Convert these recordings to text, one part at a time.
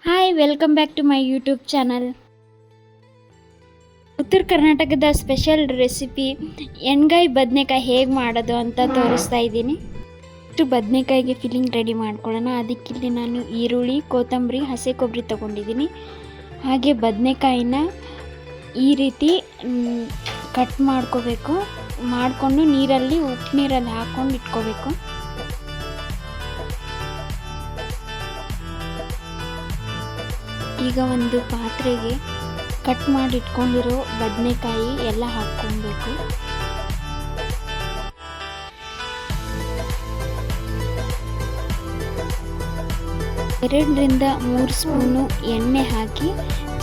Hi welcome back to my YouTube channel. ಉತ್ತರ ಕರ್ನಾಟಕದ special recipe ಎಣ್ಗಾಯಿ ಬದನೆಕಾಯಿ ಹೇಗೆ ಮಾಡೋದು ಅಂತ ತೋರಿಸ್ತಾ ಇದ್ದೀನಿ. ಬದನೆಕಾಯಿಗೆ ಫಿಲ್ಲಿಂಗ್ ರೆಡಿ ಮಾಡ್ಕೊಳ್ಳೋಣ. ಅದಕ್ಕಿಲ್ಲಿ ನಾನು ಈರುಳ್ಳಿ, ಕೊತ್ತಂಬರಿ, ಹಸಿ ಕೊಬ್ಬರಿ ತೊಗೊಂಡಿದ್ದೀನಿ. ಹಾಗೆ ಬದನೆಕಾಯಿನ ಈ ರೀತಿ ಕಟ್ ಮಾಡ್ಕೋಬೇಕು. ಮಾಡಿಕೊಂಡು ನೀರಲ್ಲಿ ಉಪ್ಪು ನೀರಲ್ಲಿ ಹಾಕ್ಕೊಂಡು ಇಟ್ಕೋಬೇಕು. ಈಗ ಒಂದು ಪಾತ್ರೆಗೆ ಕಟ್ ಮಾಡಿ ಇಟ್ಕೊಂಡಿರೋ ಬದನೆಕಾಯಿ ಎಲ್ಲ ಹಾಕ್ಕೊಳ್ಬೇಕು. ಎರಡರಿಂದ 3 ಸ್ಪೂನು ಎಣ್ಣೆ ಹಾಕಿ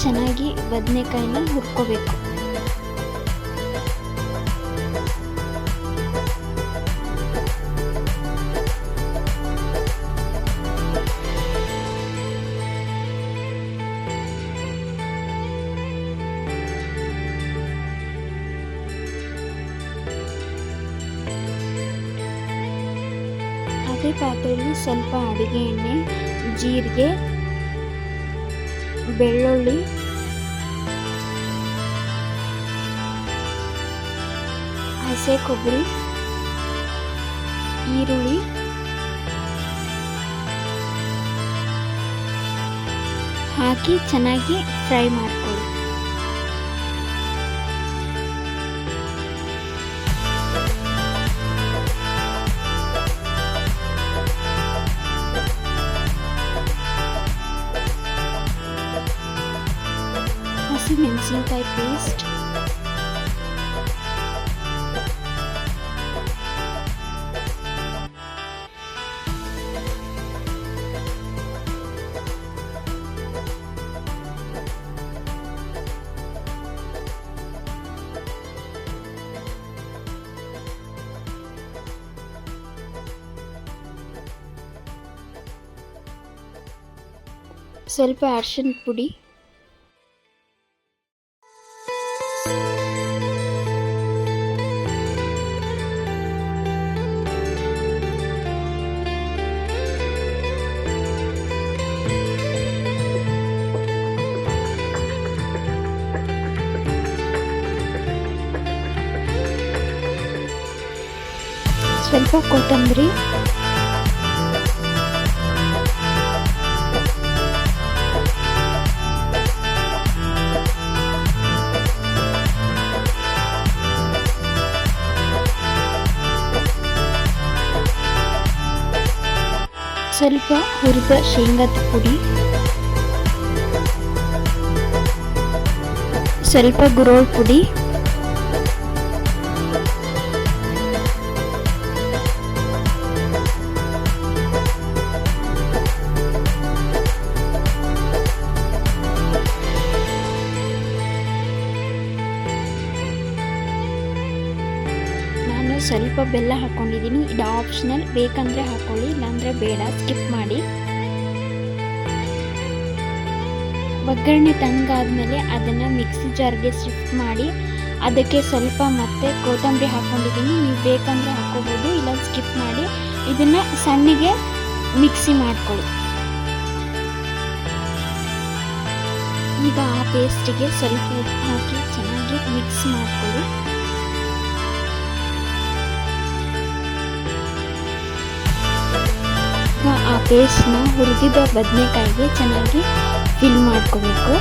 ಚೆನ್ನಾಗಿ ಬದನೆಕಾಯಿನ ಹುರ್ಕೋಬೇಕು. ಅದೇ ಪಾತ್ರೆಯಲ್ಲಿ ಸ್ವಲ್ಪ ಅಡುಗೆ ಎಣ್ಣೆ, ಜೀರಿಗೆ, ಬೆಳ್ಳುಳ್ಳಿ, ಹಸಿ ಕೊಬ್ಬರಿ, ಈರುಳ್ಳಿ ಹಾಕಿ ಚೆನ್ನಾಗಿ ಫ್ರೈ ಮಾಡ್ಕೊಳ್ಳಿ. ಮೆಣಸಿನಕಾಯಿ ಪೇಸ್ಟ್, ಸ್ವಲ್ಪ ಅರಿಶಿನ ಪುಡಿ, ಸ್ವಲ್ಪ ಕೊತ್ತಂಬರಿ, ಸ್ವಲ್ಪ ಹುರಿದ ಶೇಂಗಾದ ಪುಡಿ, ಸ್ವಲ್ಪ ಗುರೋಳ್ ಪುಡಿ, ಸ್ವಲ್ಪ ಬೆಲ್ಲ ಹಾಕ್ಕೊಂಡಿದ್ದೀನಿ. ಇದು ಆಪ್ಷನಲ್, ಬೇಕಂದರೆ ಹಾಕ್ಕೊಳ್ಳಿ, ಇಲ್ಲಾಂದರೆ ಬೇಡ, ಸ್ಕಿಪ್ ಮಾಡಿ. ಒಗ್ಗರಣೆ ತಣ್ಣಗಾದ್ಮೇಲೆ ಅದನ್ನು ಮಿಕ್ಸಿ ಜಾರ್ಗೆ ಶಿಫ್ಟ್ ಮಾಡಿ ಅದಕ್ಕೆ ಸ್ವಲ್ಪ ಮತ್ತೆ ಕೊತ್ತಂಬರಿ ಹಾಕ್ಕೊಂಡಿದ್ದೀನಿ. ನೀವು ಬೇಕಂದರೆ ಹಾಕ್ಕೋಬೋದು, ಇಲ್ಲ ಸ್ಕಿಪ್ ಮಾಡಿ. ಇದನ್ನು ಸಣ್ಣಗೆ ಮಿಕ್ಸಿ ಮಾಡ್ಕೊಳ್ಳಿ. ಈಗ ಆ ಪೇಸ್ಟಿಗೆ ಸ್ವಲ್ಪ ಉಪ್ಪು ಹಾಕಿ ಚೆನ್ನಾಗಿ ಮಿಕ್ಸ್ ಮಾಡ್ಕೊಳ್ಳಿ. ಆ ಪೇಸ್ಟ್ನ ಹುರಿದಿದ್ದ ಬದನೆಕಾಯಿಗೆ ಚೆನ್ನಾಗಿ ಫಿಲ್ ಮಾಡ್ಕೋಬೇಕು.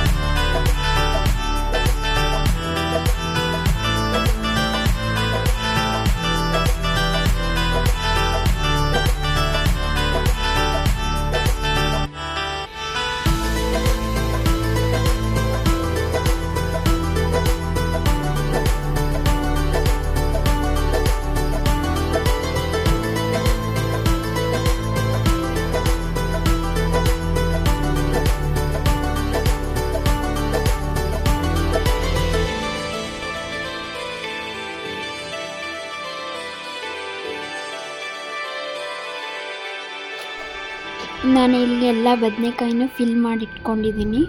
ನಾನು ಇಲ್ಲಿ ಎಲ್ಲ ಬದನೆಕಾಯಿನ ಫಿಲ್ ಮಾಡಿ ಇಟ್ಕೊಂಡಿದ್ದೀನಿ.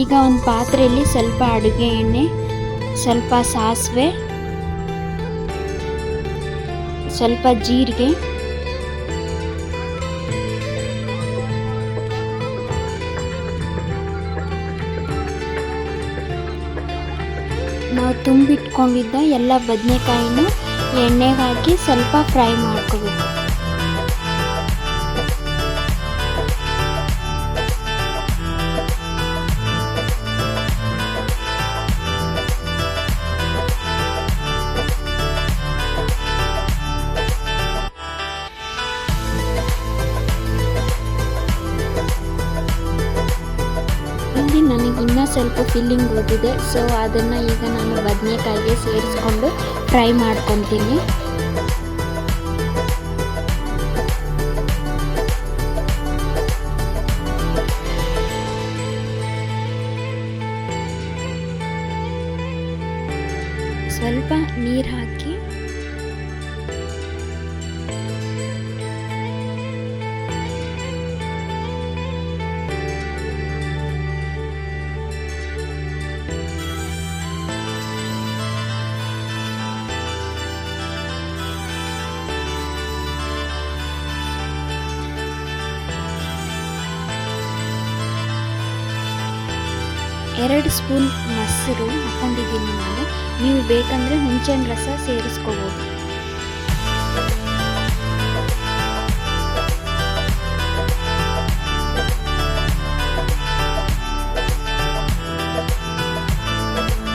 ಈಗ ಒಂದು ಪಾತ್ರೆಯಲ್ಲಿ ಸ್ವಲ್ಪ ಅಡುಗೆ ಎಣ್ಣೆ, ಸ್ವಲ್ಪ ಸಾಸಿವೆ, ಸ್ವಲ್ಪ ಜೀರಿಗೆ, ನಾವು ತುಂಬಿಟ್ಕೊಂಡಿದ್ದ ಎಲ್ಲ ಬದನೆಕಾಯಿನ ಎಣ್ಣೆಗೆ ಹಾಕಿ ಸ್ವಲ್ಪ ಫ್ರೈ ಮಾಡ್ಕೋಬೇಕು. ಇಲ್ಲಿ ನನಗಿನ್ನೂ ಸ್ವಲ್ಪ ಫಿಲ್ಲಿಂಗ್ ಉಳಿದಿದೆ, ಸೊ ಅದನ್ನು ಈಗ ನಾನು ಬದನೆಕಾಯಿಗೆ ಸೇರಿಸ್ಕೊಂಡು ಫ್ರೈ ಮಾಡ್ಕೊತೀನಿ. ಸ್ವಲ್ಪ ನೀರು ಹಾಕಿ ಎರಡು ಸ್ಪೂನ್ ಮೊಸರು ಹಾಕೊಂಡಿದ್ದೀನಿ ನಾನು. ನೀವು ಬೇಕಂದರೆ ಹುಣಸೆಹಣ್ಣು ರಸ ಸೇರಿಸ್ಕೋಬೋದು.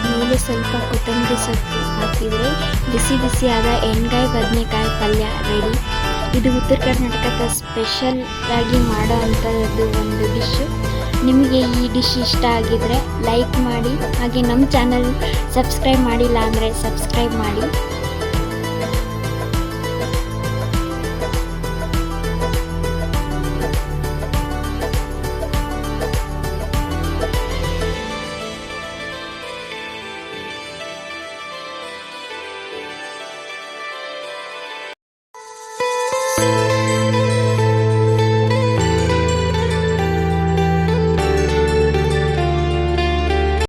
ಮೇಲೆ ಸ್ವಲ್ಪ ಕೊತ್ತಂಬರಿ ಸೊಪ್ಪು ಹಾಕಿದರೆ ಬಿಸಿ ಬಿಸಿಯಾದ ಎಣ್ಗಾಯಿ ಬದನೆಕಾಯಿ ಪಲ್ಯ ರೆಡಿ. ಇದು ಉತ್ತರ ಕರ್ನಾಟಕದ ಸ್ಪೆಷಲ್ ಆಗಿ ಮಾಡೋ ಅಂಥದ್ದು ಒಂದು ಡಿಶ್ಶು. ನಿಮಗೆ ಈ ಡಿಶ್ ಇಷ್ಟ ಆಗಿದರೆ ಲೈಕ್ ಮಾಡಿ, ಹಾಗೆ ನಮ್ಮ ಚಾನಲ್ ಸಬ್ಸ್ಕ್ರೈಬ್ ಮಾಡಿಲ್ಲ ಅಂದರೆ ಸಬ್ಸ್ಕ್ರೈಬ್ ಮಾಡಿ.